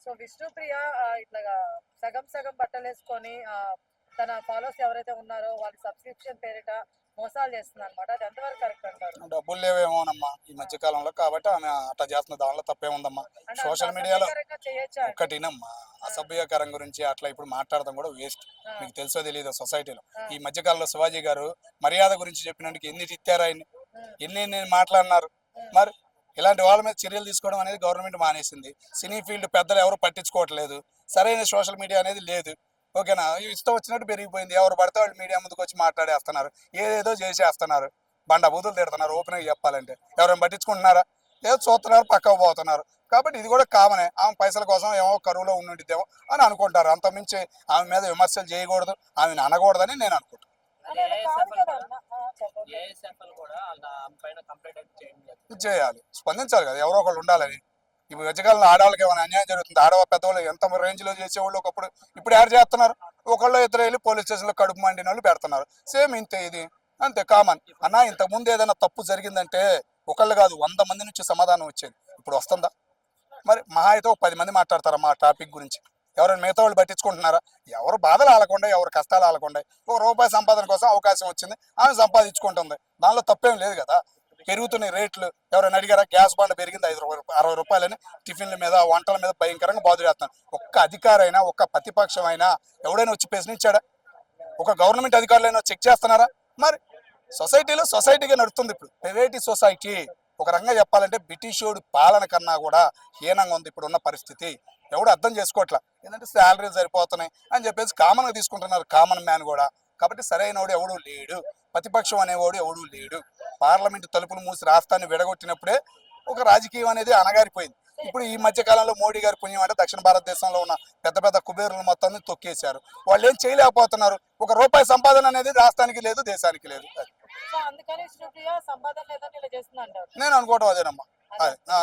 So Vishnupriya ఇట్లాగా సగం సగం బట్టలేసుకొని తన ఫాలోవర్స్ ఎవరైతే ఉన్నారో వాళ్ళ సబ్స్క్రిప్షన్ పేరిట మోసాలు చేస్తుంది అనమాట. అది ఎంతవరకు కరెక్ట్ అంటారు? డబ్బులు లేవేమోనమ్మా ఈ మధ్య కాలంలో, కాబట్టి ఆమె అట్లా చేస్తున్న దానిలో తప్పేముందమ్మా. అంటే అంత సోషల్ మీడియాలో అసభ్యకరంగా చేయొచ్చా అండి? ఒక్కటినమ్మా, అసభ్యకరం గురించి అట్లా ఇప్పుడు మాట్లాడడం కూడా వేస్ట్. ఆ, మీకు తెలుసో తెలియదు సొసైటీలో ఆ, ఈ మధ్య కాలంలో శివాజీ గారు మర్యాద గురించి చెప్పినందుకు ఎన్ని తిట్టారు ఆయన, ఉమ్, ఎన్ని మాట్లాడినారు. ఉమ్, మరి ఇలాంటి వాళ్ళ మీద చర్యలు తీసుకోవడం అనేది గవర్నమెంట్ మానేసింది. సినీ ఫీల్డ్ పెద్దలు ఎవరు పట్టించుకోవట్లేదు. సరైన సోషల్ మీడియా అనేది లేదు. ఓకేనా, ఇష్టం వచ్చినట్టు పెరిగిపోయింది. ఎవరు పడితే వాళ్ళు మీడియా ముందుకు వచ్చి మాట్లాడేస్తున్నారు, ఏదేదో చేసేస్తున్నారు, బండ బూతులు తిడుతున్నారు. ఓపెన్గా చెప్పాలంటే ఎవరైనా పట్టించుకుంటున్నారా? ఏదో చూస్తున్నారు, పక్కకు పోతున్నారు. కాబట్టి ఇది కూడా కామనే. ఆమె పైసల కోసం ఏమో కరువులో ఉండిద్దేమో అని అనుకుంటారు. అంతమించి ఆమె మీద విమర్శలు చేయకూడదు, ఆమెను అనకూడదని నేను అనుకుంటాను. అలా అలా కాదు కదా అన్న. చెప్పండి. ఇది చేయాలి, స్పందించాలి కదా, ఎవరో ఒకళ్ళు ఉండాలని. ఇప్పుడు మధ్యకాలంలో ఆడవాళ్ళకి ఏమైనా అన్యాయం జరుగుతుంది, ఆడవాళ్ళ పెద్దవాళ్ళు ఎంత రేంజ్లో చేసేవాళ్ళు ఒకప్పుడు, ఇప్పుడు ఎవరు చేస్తున్నారు? ఒకళ్ళు ఇద్దరు వెళ్ళి పోలీస్ స్టేషన్లో కడుపు మండిన వాళ్ళు పెడుతున్నారు. సేమ్ ఇంతే, ఇది అంతే కామన్. అన్న ఇంతకుముందు ఏదైనా తప్పు జరిగిందంటే ఒకళ్ళు కాదు 100 మంది నుంచి సమాధానం వచ్చేది. ఇప్పుడు వస్తుందా? మరి మహా అయితే ఒక 10 మంది మాట్లాడతారా మా టాపిక్ గురించి? ఎవరైనా మిగతా వాళ్ళు పట్టించుకుంటున్నారా? ఎవరు బాధలు ఆలకుండా, ఎవరు కష్టాలు ఆలకుండా ₹1 సంపాదన కోసం అవకాశం వచ్చింది, ఆమె సంపాదించుకుంటుంది. దానిలో తప్పేం లేదు కదా. పెరుగుతున్నాయి రేట్లు, ఎవరైనా అడిగారా? గ్యాస్ బండ పెరిగింది ₹60 టిఫిన్ల మీద, వంటల మీద భయంకరంగా బాధ చేస్తున్నారు. ఒక్క అధికారైనా, ఒక్క ప్రతిపక్షం అయినా ఎవడైనా వచ్చి ప్రశ్నించాడా? ఒక గవర్నమెంట్ అధికారులైనా చెక్ చేస్తున్నారా? మరి సొసైటీలో సొసైటీగా నడుస్తుంది ఇప్పుడు, ప్రైవేట్ సొసైటీ. ఒక రంగా చెప్పాలంటే బ్రిటిషోడు పాలన కన్నా కూడా హీనంగా ఉంది ఇప్పుడున్న పరిస్థితి. ఎవడు అర్థం చేసుకోవట్లా. ఏంటంటే శాలరీలు సరిపోతున్నాయి అని చెప్పేసి కామన్గా తీసుకుంటున్నారు, కామన్ మ్యాన్ కూడా. కాబట్టి సరైనవాడు ఎవడూ లేడు, ప్రతిపక్షం అనేవాడు ఎవడూ లేడు. పార్లమెంటు తలుపులు మూసి రాష్ట్రాన్ని విడగొట్టినప్పుడే ఒక రాజకీయం అనేది అనగారిపోయింది. ఇప్పుడు ఈ మధ్య కాలంలో మోడీ గారి పుణ్యం అంటే దక్షిణ భారతదేశంలో ఉన్న పెద్ద పెద్ద కుబేరులు మొత్తాన్ని తొక్కేశారు. వాళ్ళు ఏం చేయలేకపోతున్నారు. ₹1 సంపాదన అనేది రాష్ట్రానికి లేదు, దేశానికి లేదు. సో అందుకని విష్ణుప్రియ సంపాదన లేదని ఇలా చేస్తుంది అంటారు. నేను అనుకోవటం అదేనమ్మా.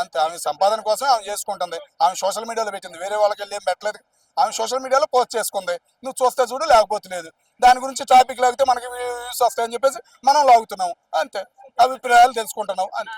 అంతే, ఆమె సంపాదన కోసం ఆమె చేసుకుంటుంది. ఆమె సోషల్ మీడియాలో పెట్టింది, వేరే వాళ్ళకి వెళ్ళి ఏం పెట్టలేదు. ఆమె సోషల్ మీడియాలో పోస్ట్ చేసుకుంది. నువ్వు చూస్తే చూడు, లేకపోతే లేదు. దాని గురించి టాపిక్ లాగితే మనకి వ్యూస్ వస్తాయని చెప్పేసి మనం లాగుతున్నాము. అంతే, అభిప్రాయాలు తెలుసుకుంటున్నావు అంతే.